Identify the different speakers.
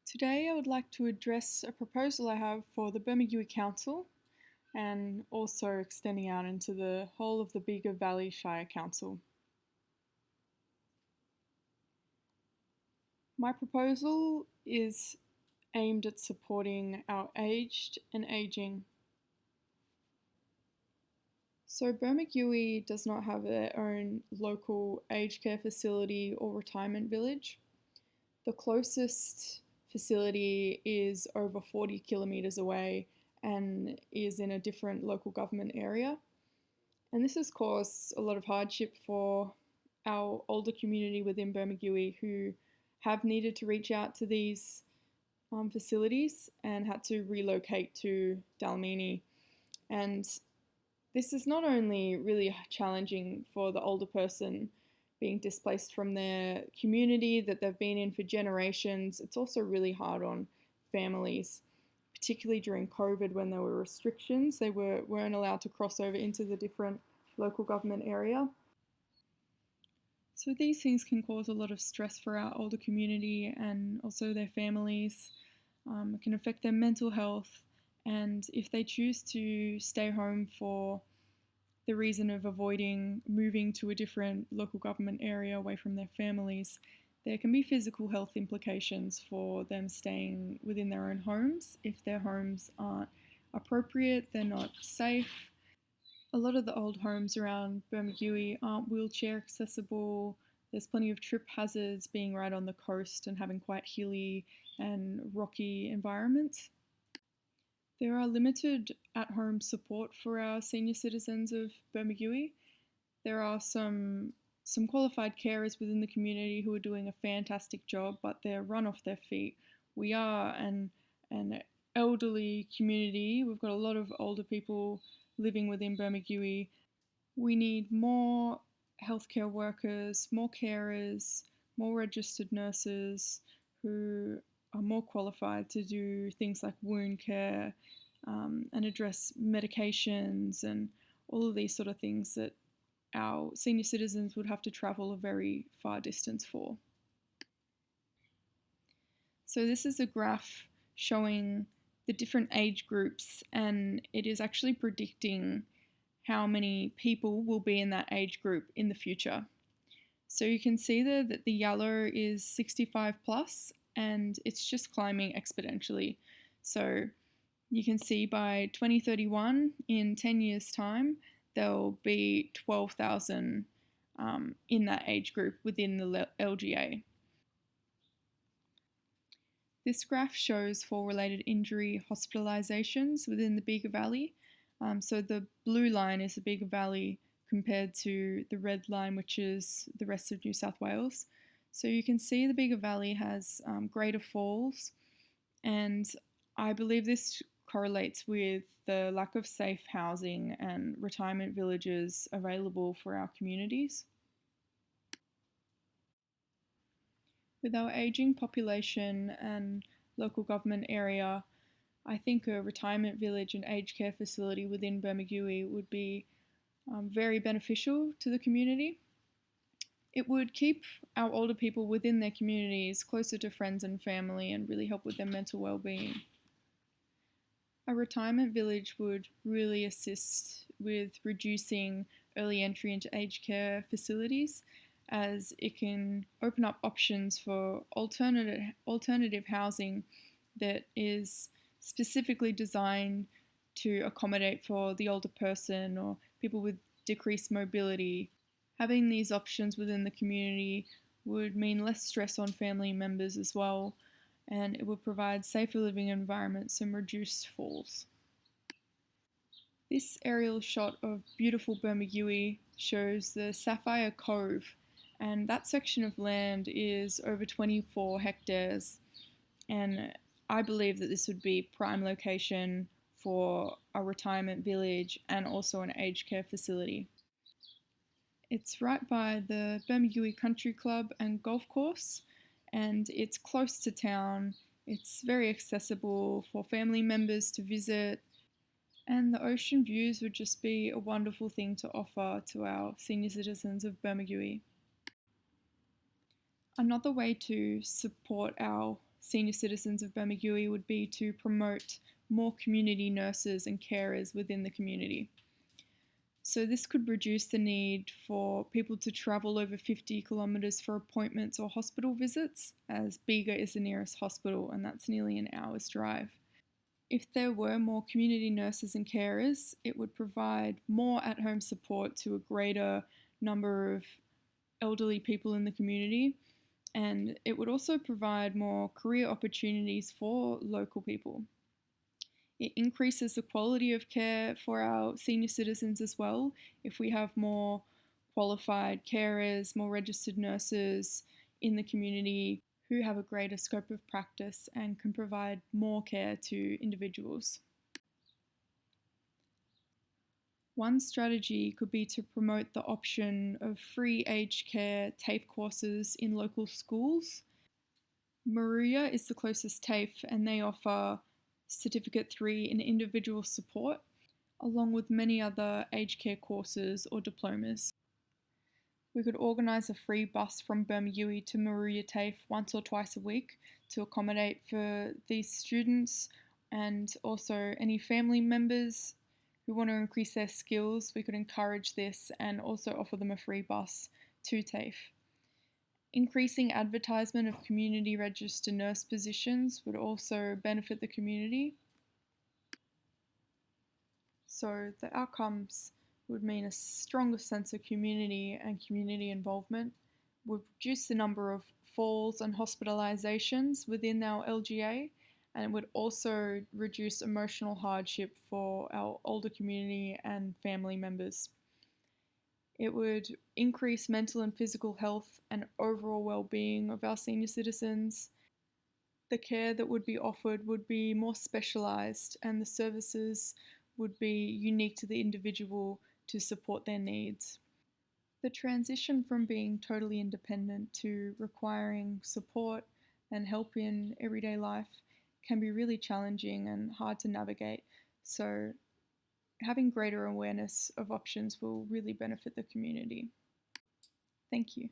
Speaker 1: Today I would like to address a proposal I have for the Bermagui Council and also extending out into the whole of the Bega Valley Shire Council. My proposal is aimed at supporting our aged and ageing. So Bermagui does not have their own local aged care facility or retirement village. The closest facility is over 40 kilometres away and is in a different local government area. And this has caused a lot of hardship for our older community within Bermagui who have needed to reach out to these facilities and had to relocate to Dalmini. And this is not only really challenging for the older person being displaced from their community that they've been in for generations, it's also really hard on families, particularly during COVID when there were restrictions. They weren't allowed to cross over into the different local government area. So these things can cause a lot of stress for our older community and also their families. It can affect their mental health, and if they choose to stay home for the reason of avoiding moving to a different local government area away from their families, there can be physical health implications for them staying within their own homes. If their homes aren't appropriate, they're not safe. A lot of the old homes around Bermagui aren't wheelchair accessible. There's plenty of trip hazards being right on the coast and having quite hilly and rocky environments. There are limited at-home support for our senior citizens of Bermagui. There are some qualified carers within the community who are doing a fantastic job, but they're run off their feet. We are an elderly community. We've got a lot of older people living within Bermagui. We need more healthcare workers, more carers, more registered nurses who are more qualified to do things like wound care and address medications and all of these sort of things that our senior citizens would have to travel a very far distance for. So this is a graph showing the different age groups, and it is actually predicting how many people will be in that age group in the future. So you can see there that the yellow is 65 plus, and it's just climbing exponentially. So you can see by 2031, in 10 years' time, there'll be 12,000 in that age group within the LGA. This graph shows fall-related injury hospitalisations within the Bega Valley. So the blue line is the Bega Valley compared to the red line, which is the rest of New South Wales. So you can see the Bega Valley has greater falls, and I believe this correlates with the lack of safe housing and retirement villages available for our communities. With our ageing population and local government area, I think a retirement village and aged care facility within Bermagui would be very beneficial to the community. It would keep our older people within their communities closer to friends and family and really help with their mental well-being. A retirement village would really assist with reducing early entry into aged care facilities, as it can open up options for alternative housing that is specifically designed to accommodate for the older person or people with decreased mobility. Having these options within the community would mean less stress on family members as well, and it would provide safer living environments and reduce falls. This aerial shot of beautiful Bermagui shows the Sapphire Cove, and that section of land is over 24 hectares, and I believe that this would be prime location for a retirement village and also an aged care facility. It's right by the Bermagui Country Club and Golf Course, and it's close to town. It's very accessible for family members to visit, and the ocean views would just be a wonderful thing to offer to our senior citizens of Bermagui. Another way to support our senior citizens of Bermagui would be to promote more community nurses and carers within the community. So this could reduce the need for people to travel over 50 kilometres for appointments or hospital visits, as Bega is the nearest hospital and that's nearly an hour's drive. If there were more community nurses and carers, it would provide more at-home support to a greater number of elderly people in the community, and it would also provide more career opportunities for local people. It increases the quality of care for our senior citizens as well if we have more qualified carers, more registered nurses in the community who have a greater scope of practice and can provide more care to individuals. One strategy could be to promote the option of free aged care TAFE courses in local schools. Moruya is the closest TAFE and they offer Certificate 3 in individual support, along with many other aged care courses or diplomas. We could organise a free bus from Bermagui to Moruya TAFE once or twice a week to accommodate for these students, and also any family members who want to increase their skills. We could encourage this and also offer them a free bus to TAFE. Increasing advertisement of community registered nurse positions would also benefit the community. So the outcomes would mean a stronger sense of community and community involvement, would reduce the number of falls and hospitalizations within our LGA, and it would also reduce emotional hardship for our older community and family members. It would increase mental and physical health and overall well-being of our senior citizens. The care that would be offered would be more specialised and the services would be unique to the individual to support their needs. The transition from being totally independent to requiring support and help in everyday life can be really challenging and hard to navigate. So having greater awareness of options will really benefit the community. Thank you.